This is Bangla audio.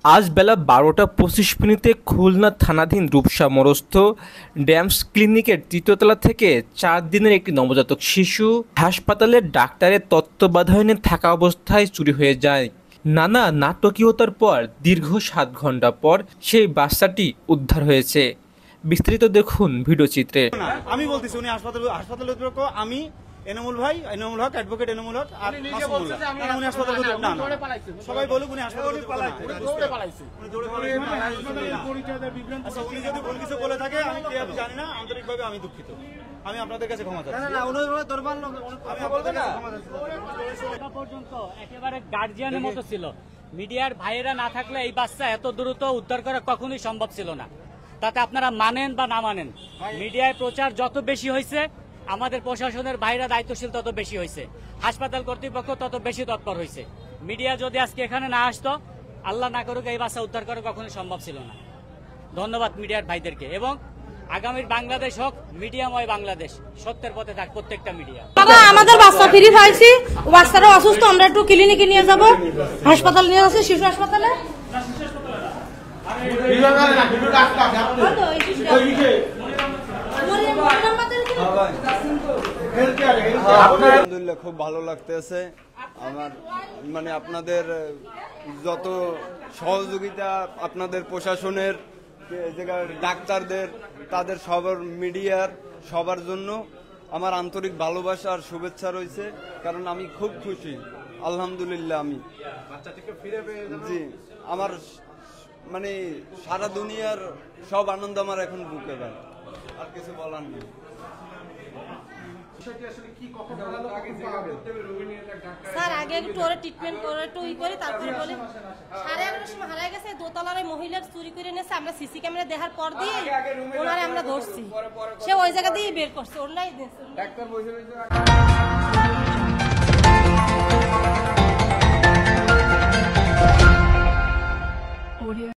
আজ বেলা 12টা 25 মিনিটে খুলনা থানাধীন রূপসা মোড়স্থ ড্যামস ক্লিনিকের তৃতীয়তলা থেকে 4 দিনের একটি নবজাতক শিশু হাসপাতালের ডাক্তারের তত্ত্বাবধানে থাকা অবস্থায় চুরি হয়ে যায়। নানা নাটকীয়তার পর দীর্ঘ 7 ঘন্টা পর সেই বাচ্চাটি উদ্ধার হয়েছে। বিস্তারিত দেখুন ভিডিও চিত্রে। আমি বলতেছি উনি হাসপাতালে আমি এনামুল ভাই, এনামুল হক, অ্যাডভোকেট এনামুল হক আর উনি হাসপাতালে না সবাই বলুক উনি হাসপাতালে পালাইছে। উনি যদি ভুল কিছু বলে থাকে আমি কি জানি না, আন্তরিকভাবে আমি দুঃখিত। আমি আপনাদের কাছে ক্ষমা চাচ্ছি। পর্যন্ত একেবারে গার্জিয়ানের মতো ছিল। মিডিয়ার ভাইয়েরা না থাকলে এই বাচ্চা এত দ্রুত উদ্ধার করা কখনোই সম্ভব ছিল না। তাতে আপনারা মানেন বা না মানেন, মিডিয়ায় প্রচার যত বেশি হয়েছে, আমাদের প্রশাসনের ভাইরা দায়িত্বশীল তত বেশি হয়েছে, হাসপাতাল কর্তৃপক্ষ তত বেশি তৎপর হয়েছে। মিডিয়া যদি আজকে এখানে না আসতো, আল্লাহ না করুক, এই বাচ্চা উদ্ধার করা কখনোই সম্ভব ছিল না। ধন্যবাদ মিডিয়ার ভাইদেরকে। এবং আগামীর বাংলাদেশ হোক মিডিয়াময় বাংলাদেশ, সত্যের পথে থাক প্রত্যেকটা মিডিয়া। বাবা আমাদের বাচ্চা ফ্রি পাইছি, বাচ্চারা অসুস্থ, আমরা একটু ক্লিনিকে নিয়ে যাব, হাসপাতাল নিয়ে যাচ্ছি, শিশু হাসপাতালে। আলহামদুলিল্লাহ খুব ভালো লাগতেছে আমার, মানে আপনাদের যত সহযোগিতা, আপনাদের প্রশাসনের, ডাক্তারদের, তাদের সবার, মিডিয়ার সবার জন্য আমার আন্তরিক ভালোবাসা আর শুভেচ্ছা রয়েছে। কারণ আমি খুব খুশি, আলহামদুলিল্লাহ। আমি জি, আমার মানে সারা দুনিয়ার সব আনন্দ আমার এখন বুকে ভাই, আর কিছু বলার নেই। স্যার আগে একটু ওরা ট্রিটমেন্ট করে একটু করি, তারপরে বলে 11:30 সময় হারাই গেছে। দোতলার মহিলার চুরি করে নিয়েছে, আমরা সিসি ক্যামেরা দেখার পর দিয়ে ওনারে আমরা ধরছি, সে ওই জায়গা দিয়ে বের করছে, ওনারাই দিয়েছে।